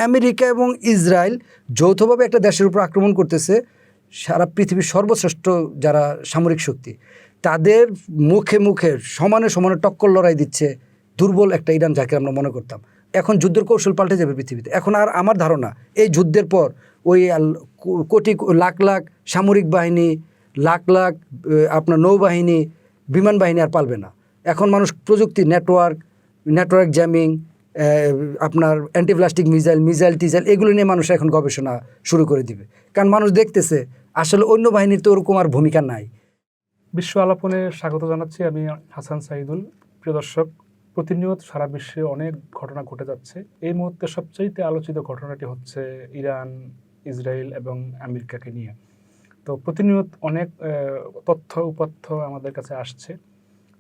America এবং Israel যৌথভাবে একটা দেশের উপর আক্রমণ করতেছে, সারা পৃথিবীর সর্বশ্রেষ্ঠ যারা সামরিক শক্তি তাদের মুখে মুখে সমানে সমানে টক্কর লড়াই দিচ্ছে দুর্বল একটা ইরান, যাকে আমরা মনে করতাম। এখন যুদ্ধের কৌশল পাল্টে যাবে পৃথিবীতে। এখন আর আমার ধারণা এই যুদ্ধের পর ওই কোটি লাখ লাখ সামরিক বাহিনী, লাখ লাখ আপনার নৌবাহিনী, বিমান বাহিনী আর পালবে না। এখন মানুষ প্রযুক্তি, নেটওয়ার্ক জ্যামিং, আপনার অ্যান্টিপ্লাস্টিক মিসাইল টিজাইল এগুলো নিয়ে মানুষ এখন গবেষণা শুরু করে দিবে। কারণ মানুষ দেখতেছে আসলে অন্য বাহিনীর তো ওরকম আর ভূমিকা নাই। বিশ্ব আলাপনে স্বাগত জানাচ্ছি আমি হাসান সাইদুল। প্রিয় দর্শক, প্রতিনিয়ত সারা বিশ্বে অনেক ঘটনা ঘটে যাচ্ছে। এই মুহূর্তে সবচাইতে আলোচিত ঘটনাটি হচ্ছে ইরান, ইসরায়েল এবং আমেরিকাকে নিয়ে। তো প্রতিনিয়ত অনেক তথ্য উপাত্য আমাদের কাছে আসছে।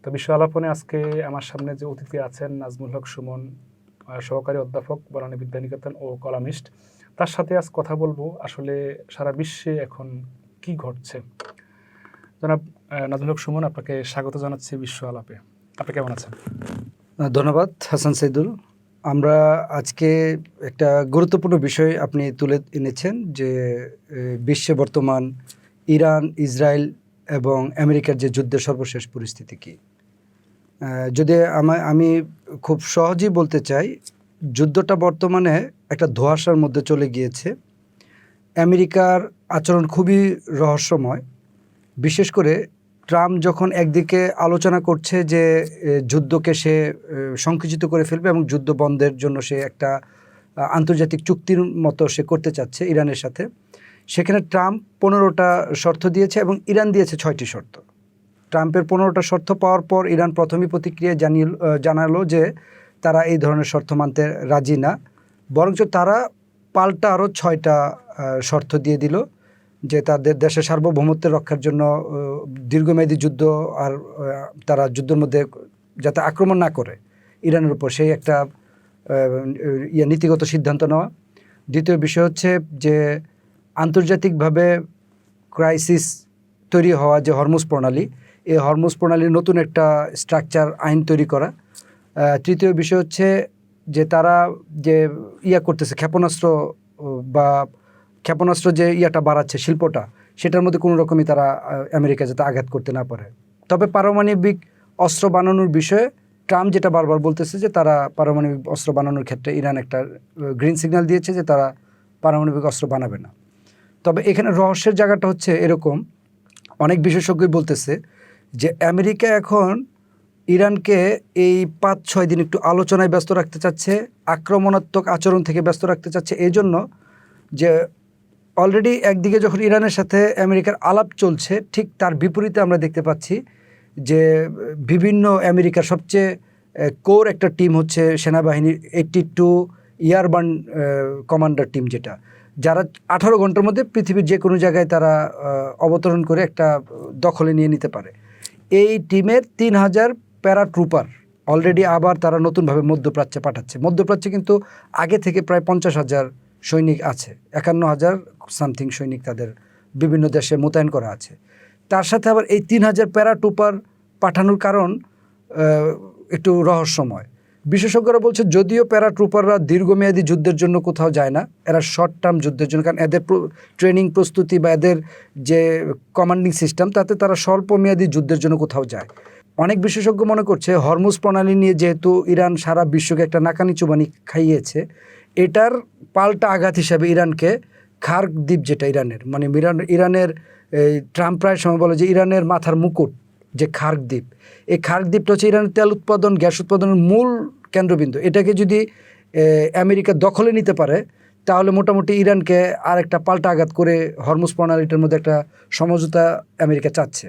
তো বিশ্ব আলাপনে আজকে আমার সামনে যে অতিথি আছেন, নাজমুল হক সুমন, সহকারী অধ্যাপক বনানী বিদ্যানিকেতন ও কলামিস্ট, তার সাথে আজ কথা বলবো আসলে সারা বিশ্বে এখন কি ঘটছে। জনাব নাজমুল হক সুমন, আপনাকে স্বাগত জানাচ্ছি বিশ্ব আলাপে। আপনি কেমন আছেন? ধন্যবাদ হাসান সাইদুল। আমরা আজকে একটা গুরুত্বপূর্ণ বিষয় আপনি তুলে এনেছেন যে বিশ্বে বর্তমান ইরান, ইসরায়েল এবং আমেরিকার যে যুদ্ধের সর্বশেষ পরিস্থিতি কী। যদি আমি খুব সহজেই বলতে চাই, যুদ্ধটা বর্তমানে একটা ধোঁয়াশার মধ্যে চলে গিয়েছে। আমেরিকার আচরণ খুবই রহস্যময়। বিশেষ করে ট্রাম্প যখন একদিকে আলোচনা করছে যে যুদ্ধকে সে সংকুচিত করে ফেলবে এবং যুদ্ধ বন্ধের জন্য সে একটা আন্তর্জাতিক চুক্তির মতো সে করতে চাচ্ছে ইরানের সাথে, সেখানে ট্রাম্প 15টা শর্ত দিয়েছে এবং ইরান দিয়েছে 6টি শর্ত। ট্রাম্পের 15টা শর্ত পাওয়ার পর ইরান প্রথমেই প্রতিক্রিয়া জানালো যে তারা এই ধরনের শর্ত মানতে রাজি না, বরঞ্চ তারা পাল্টা আরও 6টা শর্ত দিয়ে দিল যে তাদের দেশের সার্বভৌমত্বের রক্ষার জন্য দীর্ঘমেয়াদী যুদ্ধ আর তারা যুদ্ধের মধ্যে যাতে আক্রমণ না করে ইরানের উপর, সেই একটা নীতিগত সিদ্ধান্ত নেওয়া। দ্বিতীয় বিষয় হচ্ছে যে আন্তর্জাতিকভাবে ক্রাইসিস তৈরি হওয়া যে হরমুজ প্রণালী, এই হরমুজ প্রণালীর নতুন একটা স্ট্রাকচার আইন তৈরি করা। তৃতীয় বিষয় হচ্ছে যে তারা যে করতেছে ক্ষেপণাস্ত্র যে বাড়াচ্ছে শিল্পটা, সেটার মধ্যে কোনো রকমই তারা আমেরিকা যাতে আঘাত করতে না পারে। তবে পারমাণবিক অস্ত্র বানানোর বিষয়ে ট্রাম্প যেটা বারবার বলতেছে যে তারা পারমাণবিক অস্ত্র বানানোর ক্ষেত্রে ইরান একটা গ্রিন সিগন্যাল দিয়েছে যে তারা পারমাণবিক অস্ত্র বানাবে না। তবে এখানে রহস্যের জায়গাটা হচ্ছে এরকম, অনেক বিশেষজ্ঞই বলতেছে যে আমেরিকা এখন ইরানকে এই 5-6 দিন একটু আলোচনায় ব্যস্ত রাখতে চাচ্ছে, আক্রমণাত্মক আচরণ থেকে ব্যস্ত রাখতে চাচ্ছে, এই জন্য যে অলরেডি একদিকে যখন ইরানের সাথে আমেরিকার আলাপ চলছে, ঠিক তার বিপরীতে আমরা দেখতে পাচ্ছি যে বিভিন্ন আমেরিকার সবচেয়ে কোর একটা টিম হচ্ছে সেনাবাহিনীর 82 এয়ারবার্ন কমান্ডার টিম, যারা 18 ঘন্টার মধ্যে পৃথিবীর যে কোনো জায়গায় তারা অবতরণ করে একটা দখলে নিয়ে নিতে পারে। এই টিমের 3000 প্যারাট্রুপার অলরেডি আবার তারা নতুনভাবে মধ্যপ্রাচ্যে পাঠাচ্ছে। মধ্যপ্রাচ্যে কিন্তু আগে থেকে প্রায় 50,000 সৈনিক আছে, 51,000 সামথিং সৈনিক তাদের বিভিন্ন দেশে মোতায়েন করা আছে। তার সাথে আবার এই 3000 প্যারাট্রুপার পাঠানোর কারণ একটু রহস্যময়। বিশেষজ্ঞরা বলছে যদিও প্যারাট্রুপাররা দীর্ঘমেয়াদী যুদ্ধের জন্য কোথাও যায় না, এরা শর্ট টার্ম যুদ্ধের জন্য, কারণ এদের ট্রেনিং প্রস্তুতি বা এদের যে কমান্ডিং সিস্টেম তাতে তারা স্বল্পমেয়াদী যুদ্ধের জন্য কোথাও যায়। অনেক বিশেষজ্ঞ মনে করছে হরমুজ প্রণালী নিয়ে যেহেতু ইরান সারা বিশ্বকে একটা নাকানি চুবানি খাইয়েছে, এটার পাল্টা আঘাত হিসাবে ইরানকে খার্ক দ্বীপ, যেটা ইরানের ইরানের ট্রাম্প প্রায় সময় বলে যে ইরানের মাথার মুকুট যে খার্ক দ্বীপ, এই খার্ক দ্বীপটা হচ্ছে ইরানের তেল উৎপাদন, গ্যাস উৎপাদনের মূল কেন্দ্রবিন্দু। এটাকে যদি আমেরিকা দখলে নিতে পারে তাহলে মোটামুটি ইরানকে আর একটা পাল্টা আঘাত করে হরমুজ প্রণালীটার মধ্যে একটা সমঝোতা আমেরিকা চাচ্ছে,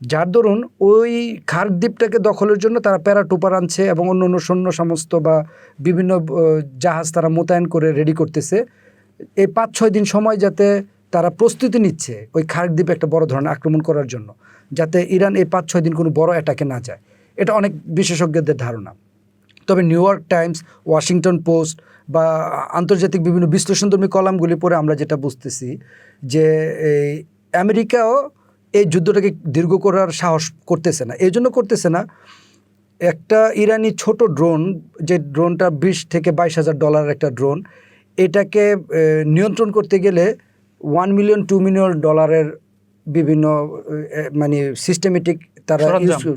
যার দরুন ওই খার্ক দ্বীপটাকে দখলের জন্য তারা প্যারাট্রুপার আনছে এবং অন্য অন্য সৈন্য সমস্ত বা বিভিন্ন জাহাজ তারা মোতায়েন করে রেডি করতেছে। এই 5-6 দিন সময় যাতে তারা প্রস্তুতি নিচ্ছে ওই খার্ক দ্বীপে একটা বড় ধরনের আক্রমণ করার জন্য, যাতে ইরান এই 5-6 দিন কোনো বড় অ্যাটাকে না যায়। এটা অনেক বিশেষজ্ঞদের ধারণা। তবে new York Times, Washington post বা আন্তর্জাতিক বিভিন্ন বিশ্লেষণধর্মী কলামগুলি পড়ে আমরা যেটা বুঝতেছি যে এই আমেরিকাও এই যুদ্ধটাকে দীর্ঘ করার সাহস করতেছে না। এই জন্য করতেছে না, একটা ইরানি ছোট ড্রোন, যে ড্রোনটা $20,000 থেকে $22,000 একটা ড্রোন, এটাকে নিয়ন্ত্রণ করতে গেলে $1 মিলিয়ন $2 মিলিয়ন বিভিন্ন মানে সিস্টেমেটিক তারা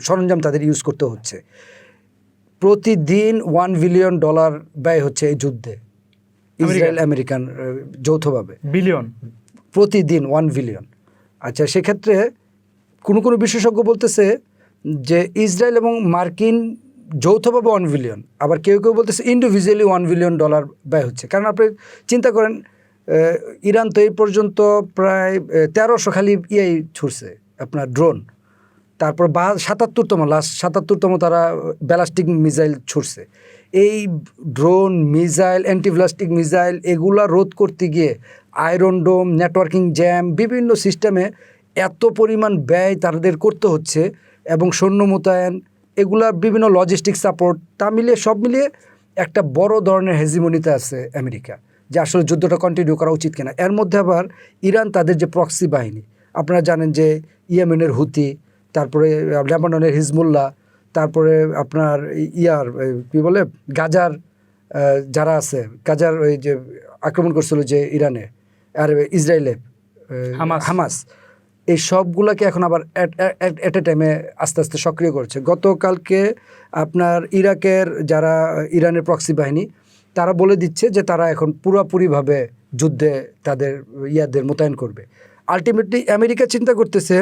সরঞ্জাম তাদের ইউজ করতে হচ্ছে। প্রতিদিন $1 বিলিয়ন ব্যয় হচ্ছে এই যুদ্ধে, ইসরায়েল আমেরিকান যৌথভাবে বিলিয়ন প্রতিদিন 1 বিলিয়ন। আচ্ছা, সেক্ষেত্রে কোনো বিশেষজ্ঞ বলতেছে যে ইসরায়েল এবং মার্কিন যৌথভাবে 1 বিলিয়ন, আবার কেউ বলতেছে ইন্ডিভিজুয়ালি $1 বিলিয়ন ব্যয় হচ্ছে। কারণ আপনি চিন্তা করেন, ইরান তো এই পর্যন্ত প্রায় 1300 খালি ছুটছে আপনার ড্রোন, তারপর 77তম তারা ব্যালাস্টিক মিসাইল ছুটছে। এই ড্রোন, মিসাইল, অ্যান্টিব্যালাস্টিক মিসাইল এগুলা রোধ করতে গিয়ে আয়রন ডোম, নেটওয়ার্কিং জ্যাম, বিভিন্ন সিস্টেমে এত পরিমাণ ব্যয় তাদের করতে হচ্ছে, এবং সৈন্য মোতায়েন, এগুলা বিভিন্ন লজিস্টিক সাপোর্ট, সব মিলিয়ে একটা বড় ধরনের হেজিমনিতে আছে আমেরিকা, যে আসলে যুদ্ধটা কন্টিনিউ করা উচিত কিনা। এর মধ্যে আবার ইরান তাদের যে প্রক্সি বাহিনী, আপনারা জানেন যে ইয়েমেনের হুতি, তারপরে লেবাননের হিজবুল্লাহ, তারপরে আপনার কী বলে গাজার যারা আছে, গাজার ওই যে আক্রমণ করছিল যে ইরানে আর ইসরায়েলে হামাস, এই সবগুলোকে এখন আবার এট এ টাইমে আস্তে আস্তে সক্রিয় করছে। গতকালকে আপনার ইরাকের যারা ইরানের প্রক্সি বাহিনী, তারা বলে দিচ্ছে যে তারা এখন পুরোপুরিভাবে যুদ্ধে তাদের মোতায়েন করবে। আলটিমেটলি আমেরিকা চিন্তা করতেছে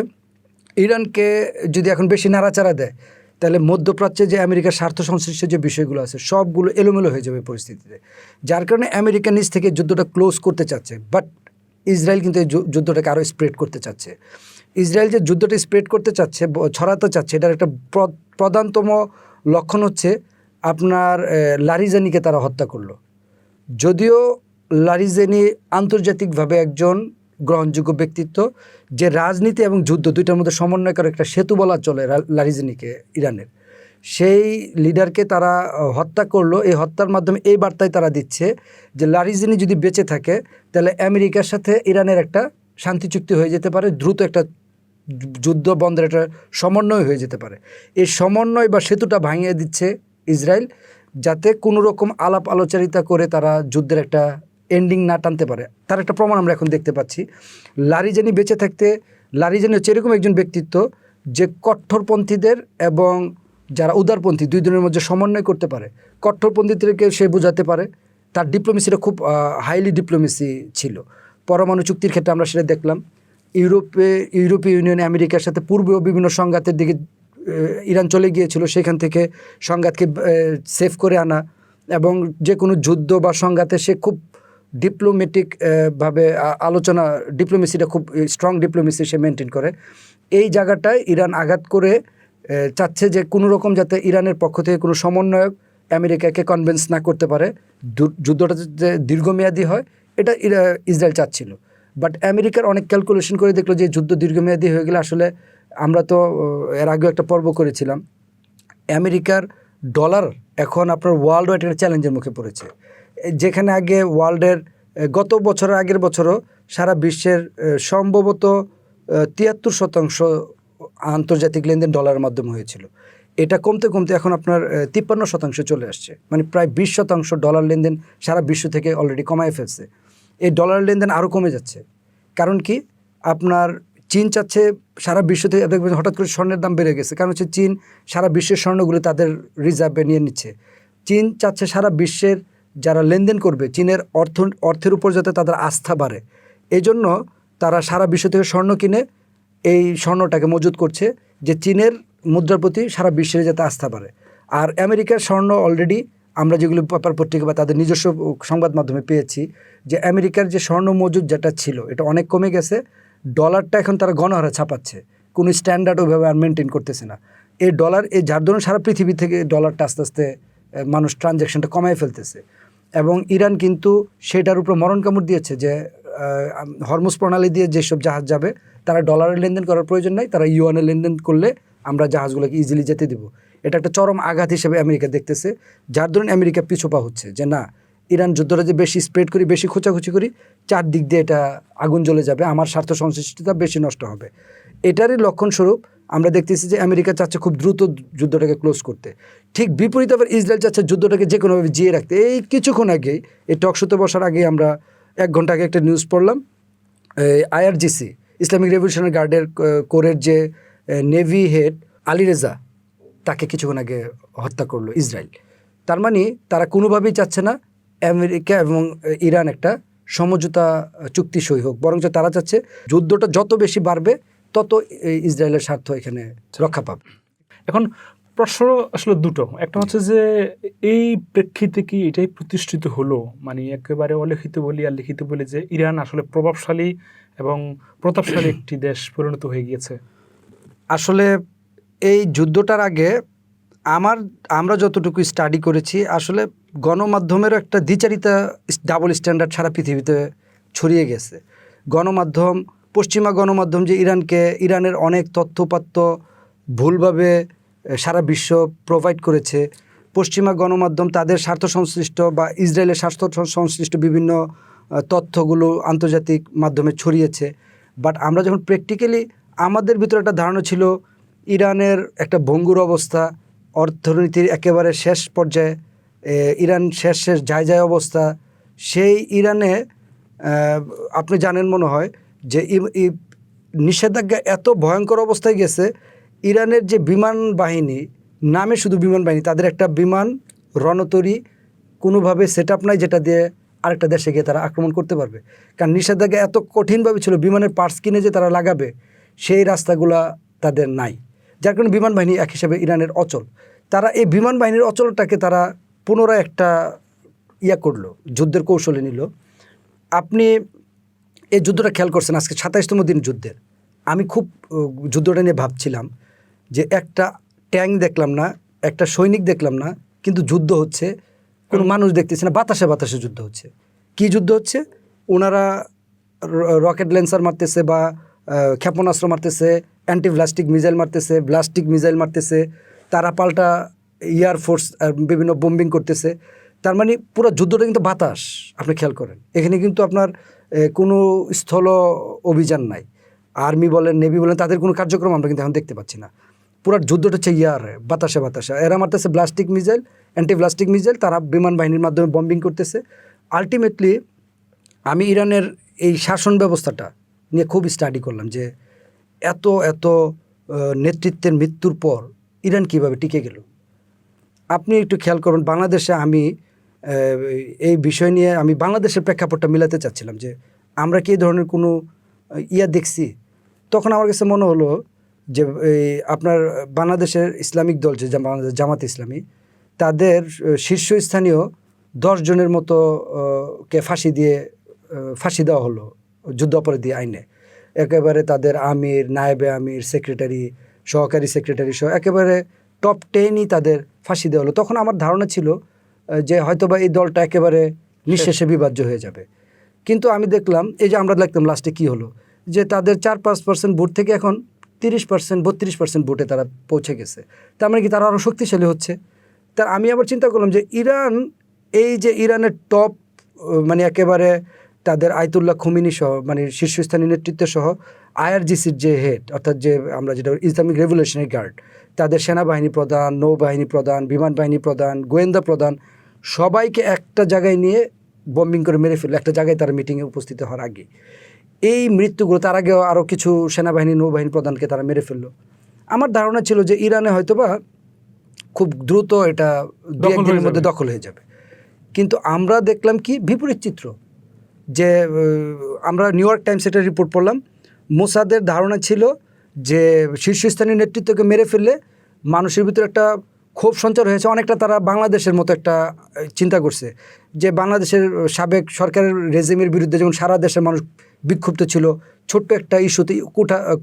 ইরানকে যদি এখন বেশি নাড়াচাড়া দেয়, তাহলে মধ্যপ্রাচ্যে যে আমেরিকার স্বার্থ সংশ্লিষ্ট যে বিষয়গুলো আছে সবগুলো এলোমেলো হয়ে যাবে পরিস্থিতিতে, যার কারণে আমেরিকা নিজ থেকে যুদ্ধটা ক্লোজ করতে চাচ্ছে। বাট ইসরায়েল কিন্তু এই যুদ্ধটাকে আরও স্প্রেড করতে চাচ্ছে। ইসরায়েল যে যুদ্ধটা স্প্রেড করতে চাচ্ছে, ছড়াতে চাচ্ছে, এটার একটা প্রধানতম লক্ষণ হচ্ছে আপনার লারিজানিকে তারা হত্যা করলো। যদিও লারিজানি আন্তর্জাতিকভাবে একজন গ্রহণযোগ্য ব্যক্তিত্ব, যে রাজনীতি এবং যুদ্ধ দুইটার মধ্যে সমন্বয়কার একটা সেতু বলা চলে লারিজানিকে, ইরানের সেই লিডারকে তারা হত্যা করলো। এই হত্যার মাধ্যমে এই বার্তায় তারা দিচ্ছে যে লারিজানি যদি বেঁচে থাকে তাহলে আমেরিকার সাথে ইরানের একটা শান্তি চুক্তি হয়ে যেতে পারে, দ্রুত একটা যুদ্ধ বন্ধের একটা সমন্বয় হয়ে যেতে পারে। এই সমন্বয় বা সেতুটা ভাঙিয়ে দিচ্ছে ইসরায়েল, যাতে কোনো রকম আলাপ আলোচনা করে তারা যুদ্ধের একটা এন্ডিং না টানতে পারে। তার একটা প্রমাণ আমরা এখন দেখতে পাচ্ছি। লারিজানি বেঁচে থাকতে, লারিজানি হচ্ছে এরকম একজন ব্যক্তিত্ব যে কট্টরপন্থীদের এবং যারা উদারপন্থী দুই জনের মধ্যে সমন্বয় করতে পারে। কট্টরপন্থীদেরকে সে বোঝাতে পারে, তার ডিপ্লোমেসিটা খুব হাইলি ডিপ্লোমেসি ছিল। পরমাণু চুক্তির ক্ষেত্রে আমরা সেটা দেখলাম। ইউরোপীয় ইউনিয়ন আমেরিকার সাথে পূর্বেও বিভিন্ন সংঘাতের দিকে ইরান চলে গিয়েছিল, সেখান থেকে সংঘাতকে সেভ করে আনা, এবং যে কোনো যুদ্ধ বা সংঘাতে সে খুব ডিপ্লোমেটিক ভাবে আলোচনা, ডিপ্লোমেসিটা খুব স্ট্রং ডিপ্লোমেসি সে মেনটেন করে। এই জায়গাটায় ইরান আঘাত করে চাচ্ছে যে কোনো রকম যাতে ইরানের পক্ষ থেকে কোনো সমন্বয়ক আমেরিকাকে কনভিন্স না করতে পারে, যুদ্ধটা যে দীর্ঘমেয়াদী হয়, এটা ইসরায়েল চাচ্ছিল। বাট আমেরিকার অনেক ক্যালকুলেশন করে দেখলো যে যুদ্ধ দীর্ঘমেয়াদী হয়ে গেলে, আসলে আমরা তো এর আগেও একটা পর্ব করেছিলাম, আমেরিকার ডলার এখন আপনার ওয়ার্ল্ড ওয়াইড একটা চ্যালেঞ্জের মুখে পড়েছে। যেখানে আগে ওয়ার্ল্ডের গত বছরের আগের বছরও সারা বিশ্বের সম্ভবত 73% আন্তর্জাতিক লেনদেন ডলারের মাধ্যমে হয়েছিল, এটা কমতে কমতে এখন আপনার 53% চলে আসছে। মানে প্রায় 20% ডলার লেনদেন সারা বিশ্ব থেকে অলরেডি কমায় ফেলছে। এই ডলার লেনদেন আরও কমে যাচ্ছে। কারণ কি, আপনার চীন চাচ্ছে সারা বিশ্ব থেকে, হঠাৎ করে স্বর্ণের দাম বেড়ে গেছে, কারণ হচ্ছে চীন সারা বিশ্বের স্বর্ণগুলো তাদের রিজার্ভে নিয়ে নিচ্ছে। চীন চাচ্ছে সারা বিশ্বের যারা লেনদেন করবে চীনের অর্থের উপর যাতে তাদের আস্থা বাড়ে, এই জন্য তারা সারা বিশ্ব থেকে স্বর্ণ কিনে এই স্বর্ণটাকে মজুত করছে, যে চীনের মুদ্রার প্রতি সারা বিশ্বের যাতে আস্থা বাড়ে। আর আমেরিকার স্বর্ণ অলরেডি আমরা যেগুলো পেপার পত্রিকা বা তাদের নিজস্ব সংবাদ মাধ্যমে পেয়েছি, যে আমেরিকার যে স্বর্ণ মজুদ যেটা ছিল এটা অনেক কমে গেছে। ডলারটা এখন তারা গণহারে ছাপাচ্ছে, কোনো স্ট্যান্ডার্ড ওইভাবে আর মেনটেন করতেছে না। এই ডলার, এই যার ধরুন সারা পৃথিবী থেকে ডলারটা আস্তে আস্তে মানুষ ট্রানজ্যাকশনটা কমায় ফেলতেছে। এবং ইরান কিন্তু সেটার উপর মরণ কামড় দিয়েছে যে হরমুজ প্রণালী দিয়ে যেসব জাহাজ যাবে তারা ডলারের লেনদেন করার প্রয়োজন নাই, তারা ইউয়ানের লেনদেন করলে আমরা জাহাজগুলোকে ইজিলি যেতে দেব। এটা একটা চরম আঘাত হিসেবে আমেরিকা দেখতেছে, যার ধরুন আমেরিকা পিছুপা হচ্ছে যে না, ইরান যুদ্ধটা যে বেশি স্প্রেড করি, বেশি খোঁচাখুচি করি, চারদিক দিয়ে এটা আগুন জ্বলে যাবে, আমার স্বার্থ সংশ্লিষ্টতা বেশি নষ্ট হবে। এটারই লক্ষণস্বরূপ আমরা দেখতেছি যে আমেরিকা চাচ্ছে খুব দ্রুত যুদ্ধটাকে ক্লোজ করতে, ঠিক বিপরীত আবার ইসরায়েল চাচ্ছে যুদ্ধটাকে যে কোনোভাবে জিয়ে রাখতে। এই কিছুক্ষণ আগেই এই টক শোতে বসার আগেই আমরা 1 ঘন্টা আগে একটা নিউজ পড়লাম, আইআরজিসি ইসলামিক রেভলিউশনারি গার্ডের কোরের যে নেভি হেড আলী রেজা, তাকে কিছুক্ষণ আগে হত্যা করলো ইসরায়েল। তার মানে তারা কোনোভাবেই চাচ্ছে না আমেরিকা এবং ইরান একটা সমঝোতা চুক্তি সই হোক, বরঞ্চ তারা চাচ্ছে যুদ্ধটা যত বেশি বাড়বে তত ইসরায়েলের স্বার্থ এখানে রক্ষা পাবে। এখন প্রশ্ন আসলে দুটো, একটা হচ্ছে যে এই প্রেক্ষিতে কি এটাই প্রতিষ্ঠিত হলো, মানে একেবারে অলিখিত বলি আর লিখিত বলি, যে ইরান আসলে প্রভাবশালী এবং প্রতাপশালী একটি দেশ পরিণত হয়ে গিয়েছে? আসলে এই যুদ্ধটার আগে আমরা যতটুকু স্টাডি করেছি, আসলে গণমাধ্যমেরও একটা দ্বিচারিতা, ডাবল স্ট্যান্ডার্ড সারা পৃথিবীতে ছড়িয়ে গেছে। গণমাধ্যম, পশ্চিমা গণমাধ্যম যে ইরানের অনেক তথ্যপাত্য ভুলভাবে সারা বিশ্ব প্রোভাইড করেছে। পশ্চিমা গণমাধ্যম তাদের স্বার্থ সংশ্লিষ্ট বা ইসরায়েলের স্বার্থ সংশ্লিষ্ট বিভিন্ন তথ্যগুলো আন্তর্জাতিক মাধ্যমে ছড়িয়েছে। বাট আমরা যখন প্র্যাকটিক্যালি, আমাদের ভিতরে একটা ধারণা ছিল ইরানের একটা ভঙ্গুর অবস্থা, অর্থনীতির একেবারে শেষ পর্যায়ে, ইরান শেষ যায় অবস্থা। সেই ইরানে আপনি জানেন মনে হয় যে নিষেধাজ্ঞা এত ভয়ঙ্কর অবস্থায় গেছে, ইরানের যে বিমান বাহিনী, নামে শুধু বিমান বাহিনী, তাদের একটা বিমান রণতরী কোনোভাবে সেট আপ নাই যেটা দিয়ে আরেকটা দেশে গিয়ে তারা আক্রমণ করতে পারবে। কারণ নিষেধাজ্ঞা এত কঠিনভাবে ছিল, বিমানের পার্টস কিনে যে তারা লাগাবে সেই রাস্তাগুলা তাদের নাই, যার কারণে বিমান বাহিনী এক হিসাবে ইরানের অচল। তারা এই বিমান বাহিনীর অচলটাকে তারা পুনরায় একটা করলো, যুদ্ধের কৌশলে নিল। আপনি এই যুদ্ধটা খেয়াল করছেন, আজকে 27তম দিন যুদ্ধের। আমি খুব যুদ্ধটা নিয়ে ভাবছিলাম যে একটা ট্যাঙ্ক দেখলাম না, একটা সৈনিক দেখলাম না, কিন্তু যুদ্ধ হচ্ছে, কোনো মানুষ দেখতেছে না, বাতাসে বাতাসে যুদ্ধ হচ্ছে। কি যুদ্ধ হচ্ছে? ওনারা রকেট ল্যান্সার মারতেছে বা ক্ষেপণাস্ত্র মারতেছে, অ্যান্টি ব্লাস্টিক মিসাইল মারতেছে, ব্লাস্টিক মিসাইল মারতেছে, তারা পাল্টা এয়ারফোর্স বিভিন্ন বোম্বিং করতেছে। তার মানে পুরো যুদ্ধটা কিন্তু বাতাস। আপনি খেয়াল করেন, এখানে কিন্তু আপনার কোনো স্থল অভিযান নাই। আর্মি বলেন, নেভি বলেন, তাদের কোনো কার্যক্রম আমরা কিন্তু এখন দেখতে পাচ্ছি না। পুরো যুদ্ধটা হচ্ছে বাতাসে বাতাসে। এরা মারতেছে ballistic missile, anti ballistic missile, তারা বিমান বাহিনীর মাধ্যমে বম্বিং করতেছে। আলটিমেটলি আমি ইরানের এই শাসন ব্যবস্থাটা নিয়ে খুব স্টাডি করলাম যে এত নেতৃত্বের মৃত্যুর পর ইরান কীভাবে টিকে গেল। আপনি একটু খেয়াল করুন, বাংলাদেশে আমি এই বিষয় নিয়ে আমি বাংলাদেশের প্রেক্ষাপটটা মিলাতে চাচ্ছিলাম যে আমরা কি এই ধরনের কোনো দেখছি। তখন আমার কাছে মনে হলো যে আপনার বাংলাদেশের ইসলামিক দল যে জামাত ইসলামী, তাদের শীর্ষস্থানীয় 10 জনের মতো কে ফাঁসি দেওয়া হলো যুদ্ধ অপরাধী আইনে। একেবারে তাদের আমির, নায়েবে আমির, সেক্রেটারি, সহকারী সেক্রেটারি সহ একেবারে টপ 10ই তাদের ফাঁসি দেওয়া হলো। তখন আমার ধারণা ছিল যে হয়তোবা এই দলটা একেবারে নিঃশেষে বিভাজ্য হয়ে যাবে। কিন্তু আমি দেখলাম, এই যে আমরা দেখলাম লাস্টে কি হলো, যে তাদের 4-5% ভোট থেকে এখন 30%, 32% ভোটে তারা পৌঁছে গেছে। তার মানে কি তারা আরও শক্তিশালী হচ্ছে। তা আমি আবার চিন্তা করলাম যে ইরানের টপ মানে একেবারে তাদের আয়তুল্লাহ খুমিনি সহ, মানে শীর্ষস্থানীয় নেতৃত্ব সহ আইআরজিসির যে হেড, অর্থাৎ যে আমরা যেটা ইসলামিক রেভলিউশনারি গার্ড, তাদের সেনাবাহিনী প্রধান, নৌবাহিনী প্রধান, বিমান বাহিনী প্রধান, গোয়েন্দা প্রধান, সবাইকে একটা জায়গায় নিয়ে বম্বিং করে মেরে ফেললো, একটা জায়গায় তারা মিটিংয়ে উপস্থিত হওয়ার আগে। এই মৃত্যুগুলো, তার আগেও আরও কিছু সেনাবাহিনী, নৌবাহিনী প্রধানকে তারা মেরে ফেললো। আমার ধারণা ছিল যে ইরানে হয়তোবা খুব দ্রুত এটা 2-1 দিনের মধ্যে দখল হয়ে যাবে। কিন্তু আমরা দেখলাম কি বিপরীত চিত্র, যে আমরা নিউ ইয়র্ক টাইমস এটা রিপোর্ট পড়লাম, মোসাদের ধারণা ছিল যে শীর্ষস্থানীয় নেতৃত্বকে মেরে ফেললে মানুষের ভিতরে একটা ক্ষোভ সঞ্চার হয়েছে। অনেকটা তারা বাংলাদেশের মতো একটা চিন্তা করছে যে বাংলাদেশের সাবেক সরকারের রেজিমের বিরুদ্ধে যেমন সারা দেশের মানুষ বিক্ষুব্ধ ছিল, ছোট্ট একটা ইস্যুতে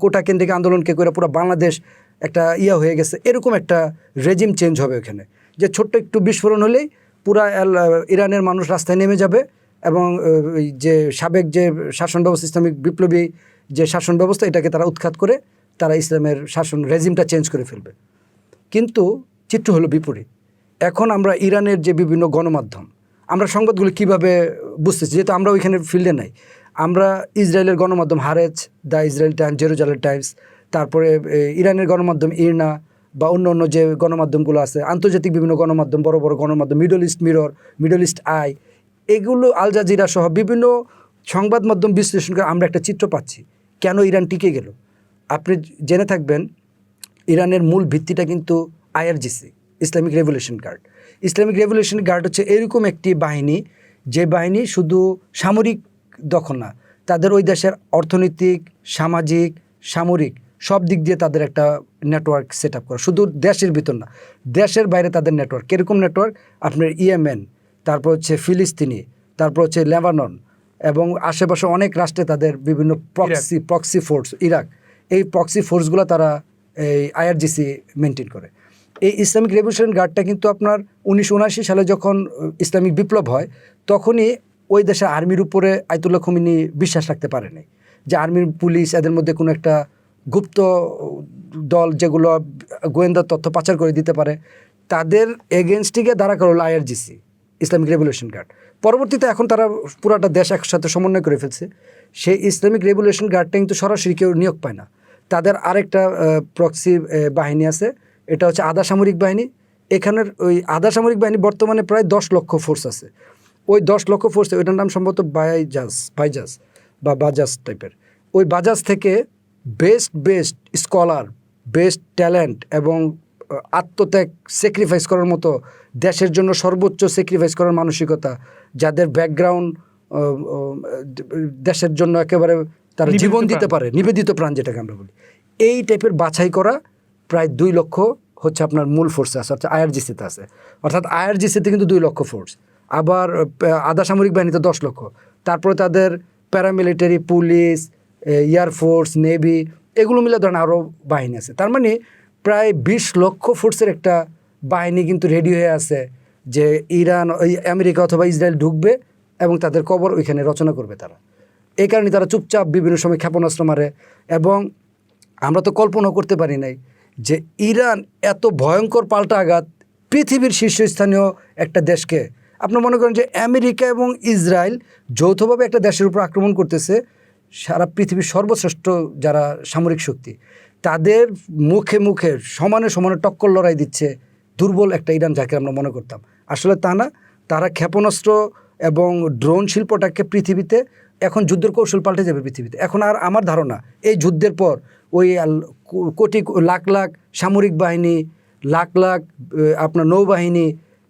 কোটা কেন্দ্রিক আন্দোলনকে করে পুরো বাংলাদেশ একটা হয়ে গেছে, এরকম একটা রেজিম চেঞ্জ হবে ওখানে, যে ছোট্ট একটু বিস্ফোরণ হলেই পুরা ইরানের মানুষ রাস্তায় নেমে যাবে এবং যে সাবেক যে শাসন ব্যবস্থা, ইসলামিক বিপ্লবী যে শাসন ব্যবস্থা, এটাকে তারা উৎখাত করে তারা ইসলামের শাসন রেজিমটা চেঞ্জ করে ফেলবে। কিন্তু চিত্র হলো বিপরীত। এখন আমরা ইরানের যে বিভিন্ন গণমাধ্যম, আমরা সংবাদগুলো কীভাবে বুঝতেছি, যেহেতু আমরা ওইখানে ফিল্ডে নাই, আমরা ইসরায়েলের গণমাধ্যম Haaretz, the Israel Times, Jerusalem Times, তারপরে ইরানের গণমাধ্যম ইরনা বা অন্য অন্য যে গণমাধ্যমগুলো আছে, আন্তর্জাতিক বিভিন্ন গণমাধ্যম, বড় বড় গণমাধ্যম, middle east mirror, middle East Eye, এগুলো আল জাজিরা সহ বিভিন্ন সংবাদ মাধ্যম বিশ্লেষণ করে আমরা একটা চিত্র পাচ্ছি কেন ইরান টিকে গেল। আপনি জেনে থাকবেন ইরানের মূল ভিত্তিটা কিন্তু IRGC, Islamic revolution guard. Islamic revolution guard হচ্ছে এরকম একটি বাহিনী, যে বাহিনী শুধু সামরিক দখল না, তাদের ওই দেশের অর্থনৈতিক, সামাজিক, সামরিক সব দিক দিয়ে তাদের একটা নেটওয়ার্ক সেট আপ করা, শুধু দেশের ভিতর না, দেশের বাইরে তাদের নেটওয়ার্ক। কীরকম নেটওয়ার্ক? আপনার ইয়েমেন, তারপর হচ্ছে ফিলিস্তিনি, তারপর হচ্ছে লেবানন এবং আশেপাশে অনেক রাষ্ট্রে তাদের বিভিন্ন প্রক্সি ফোর্স, ইরাক, এই প্রক্সি ফোর্সগুলো তারা এই আইআরজিসি মেনটেন করে। এই ইসলামিক রেভলিউশন গার্ডটা কিন্তু আপনার 1979 সালে যখন ইসলামিক বিপ্লব হয়, তখনই ওই দেশের আর্মির উপরে আয়াতুল্লাহ খোমেনি বিশ্বাস রাখতে পারেনি যে আর্মির, পুলিশ, এদের মধ্যে কোনো একটা গুপ্ত দল যেগুলো গোয়েন্দা তথ্য পাচার করে দিতে পারে, তাদের এগেনস্টিকে দাঁড়া করল আইআরজিসি, ইসলামিক রেভলিউশন গার্ড। পরবর্তীতে এখন তারা পুরাটা দেশ একসাথে সমন্বয় করে ফেলছে। সেই ইসলামিক রেভলিউশন গার্ডটা কিন্তু সরাসরি কেউ নিয়োগ পায় না, তাদের আরেকটা প্রক্সি বাহিনী আছে, এটা হচ্ছে আধা সামরিক বাহিনী। এখানের ওই আধা সামরিক বাহিনী বর্তমানে প্রায় 10 লক্ষ ফোর্স আছে। ওই 10 লক্ষ ফোর্স, ওইটার নাম সম্ভবত বাইজাজ বা বাজাজ টাইপের। ওই বাজাজ থেকে বেস্ট স্কলার, বেস্ট ট্যালেন্ট এবং আত্মত্যাগ, স্যাক্রিফাইস করার মতো, দেশের জন্য সর্বোচ্চ স্যাক্রিফাইস করার মানসিকতা, যাদের ব্যাকগ্রাউন্ড দেশের জন্য একেবারে তারা জীবন দিতে পারে, নিবেদিত প্রাণ যেটাকে আমরা বলি, এই টাইপের বাছাই করা প্রায় 2 লক্ষ হচ্ছে আপনার মূল ফোর্সে আছে, অর্থাৎ আইআরজিসিতে আছে। অর্থাৎ আইআরজিসিতে কিন্তু 2 লক্ষ ফোর্স, আবার আধা সামরিক বাহিনীতে 10 লক্ষ, তারপরে তাদের প্যারামিলিটারি, পুলিশ, এয়ারফোর্স, নেভি, এগুলো মিলে ধরেন আরও বাহিনী আছে। তার মানে প্রায় 20 লক্ষ ফোর্সের একটা বাহিনী কিন্তু রেডি হয়ে আছে যে ইরান, ওই আমেরিকা অথবা ইসরায়েল ঢুকবে এবং তাদের কবর ওইখানে রচনা করবে তারা। এই কারণে তারা চুপচাপ বিভিন্ন সময় ক্ষেপণাস্ত্র মারে। এবং আমরা তো কল্পনা করতে পারি নাই যে ইরান এত ভয়ঙ্কর পাল্টা আঘাত পৃথিবীর শীর্ষস্থানীয় একটা দেশকে, আপনার মনে করেন যে আমেরিকা এবং ইসরায়েল যৌথভাবে একটা দেশের উপর আক্রমণ করতেছে, সারা পৃথিবীর সর্বশ্রেষ্ঠ যারা সামরিক শক্তি, তাদের মুখে মুখে সমানে সমানে টক্কর লড়াই দিচ্ছে দুর্বল একটা ইরান, যাকে আমরা মনে করতাম। আসলে তা না, তারা ক্ষেপণাস্ত্র এবং ড্রোন শিল্পটাকে পৃথিবীতে এখন যুদ্ধের কৌশল পাল্টে যাবে পৃথিবীতে। এখন আর আমার ধারণা এই যুদ্ধের পর ওই কোটি লাখ লাখ সামরিক বাহিনী, লাখ লাখ আপনার নৌবাহিনী,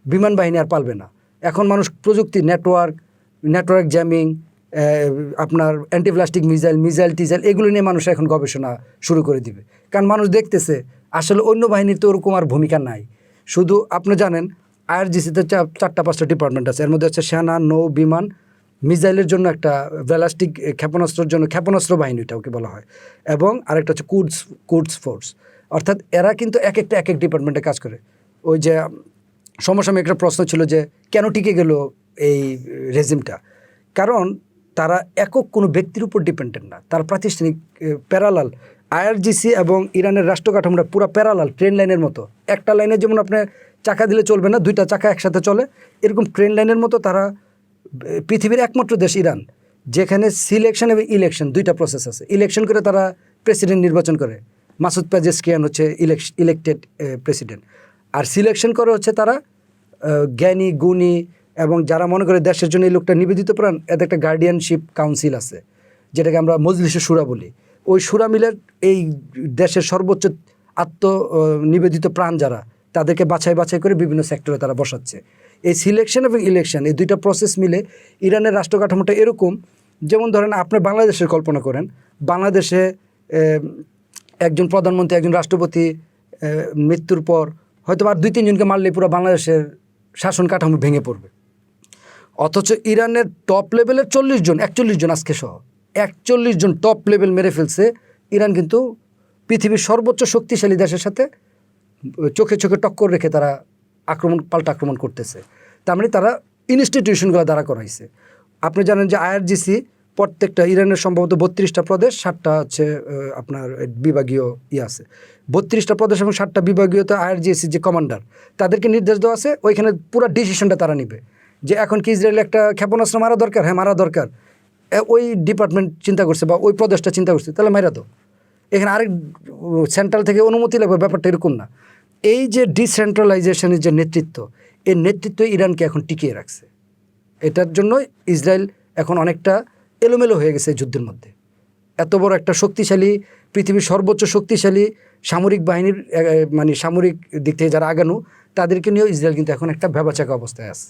বিমান বাহিনী আর পালবে না। এখন মানুষ প্রযুক্তি, নেটওয়ার্ক জ্যামিং, আপনার অ্যান্টিপ্লাস্টিক মিসাইল টিজাইল, এগুলো নিয়ে মানুষ এখন গবেষণা শুরু করে দিবে। কারণ মানুষ দেখতেছে আসলে অন্য বাহিনীর তো ওরকম আর ভূমিকা নাই। শুধু আপনি জানেন আইআরজিসিতে 4-5টা ডিপার্টমেন্ট আছে, এর মধ্যে হচ্ছে সেনা, নৌ, বিমান, মিসাইলের জন্য একটা, ব্যালাস্টিক ক্ষেপণাস্ত্রের জন্য ক্ষেপণাস্ত্র বাহিনী ওকে বলা হয়, এবং আরেকটা হচ্ছে কুডস ফোর্স। অর্থাৎ এরা কিন্তু এক এক ডিপার্টমেন্টে কাজ করে। ওই যে সমসাময়িক একটা প্রশ্ন ছিল যে কেন টিকে গেল এই রেজিমটা, কারণ তারা একক কোনো ব্যক্তির উপর ডিপেন্ডেন্ট না, তার প্রাতিষ্ঠানিক প্যারালাল। আইআরজিসি এবং ইরানের রাষ্ট্র কাঠামোটা পুরো প্যারালাল, ট্রেন লাইনের মতো। একটা লাইনে যেমন আপনি চাকা দিলে চলবে না, 2টা চাকা একসাথে চলে, এরকম ট্রেন লাইনের মতো তারা পৃথিবীর একমাত্র দেশ ইরান যেখানে সিলেকশন এবং ইলেকশন 2টা প্রসেস আছে। ইলেকশন করে তারা প্রেসিডেন্ট নির্বাচন করে, মাসুদ পেজেশকিয়ান হচ্ছে ইলেকটেড প্রেসিডেন্ট। আর সিলেকশন করে হচ্ছে তারা জ্ঞানী, গুণী এবং যারা মনে করে দেশের জন্য এই লোকটা নিবেদিত প্রাণ, এদের একটা গার্ডিয়ানশিপ কাউন্সিল আছে, যেটাকে আমরা মজলিসে শুরা বলি। ওই শুরা মিলের এই দেশের সর্বোচ্চ নিবেদিত প্রাণ যারা, তাদেরকে বাছাই করে বিভিন্ন সেক্টরে তারা বসাচ্ছে। এই সিলেকশন এবং ইলেকশন, এই 2টা প্রসেস মিলে ইরানের রাষ্ট্র কাঠামোটা এরকম, যেমন ধরেন আপনি বাংলাদেশের কল্পনা করেন, বাংলাদেশে একজন প্রধানমন্ত্রী, একজন রাষ্ট্রপতি মৃত্যুর পর হয়তো আর 2-3 জনকে মারলেই পুরো বাংলাদেশের শাসন কাঠামো ভেঙে পড়বে। অথচ ইরানের টপ লেভেলের 41 জন আজকে সহ 41 জন টপ লেভেল মেরে ফেলছে। ইরান কিন্তু পৃথিবীর সর্বোচ্চ শক্তিশালী দেশের সাথে চোখে টক্কর রেখে তারা পাল্টা আক্রমণ করতেছে। তার মানে তারা ইনস্টিটিউশনগুলো দ্বারা করাইছে। আপনি জানেন যে আইআরজিসি প্রত্যেকটা, ইরানের সম্ভবত 32টা প্রদেশ, 7টা হচ্ছে আপনার বিভাগীয় আছে, 32টা প্রদেশ এবং 7টা বিভাগীয়তে আইআরজিসি যে কমান্ডার, তাদেরকে নির্দেশ দেওয়া আছে, ওইখানে পুরো ডিসিশনটা তারা নিবে যে এখন কি ইসরায়েল একটা ক্ষেপণাস্ত্র মারা দরকার, হ্যাঁ মারা দরকার, ওই ডিপার্টমেন্ট চিন্তা করছে বা ওই প্রদেশটা চিন্তা করছে, তাহলে মারা দাও। এখানে আরেক সেন্ট্রাল থেকে অনুমতি লাগবে, ব্যাপারটা এরকম না। এই যে ডিসেন্ট্রালাইজেশনের যে নেতৃত্ব, এই নেতৃত্ব ইরানকে এখন টিকিয়ে রাখছে। এটার জন্য ইসরায়েল এখন অনেকটা এলোমেলো হয়ে গেছে এই যুদ্ধের মধ্যে। এত বড় একটা শক্তিশালী, পৃথিবীর সর্বোচ্চ শক্তিশালী সামরিক বাহিনীর মানে সামরিক দিক থেকে যারা আগানো, তাদেরকে নিয়েও ইসরায়েল কিন্তু এখন একটা ভেবাচাকা অবস্থায় আছে।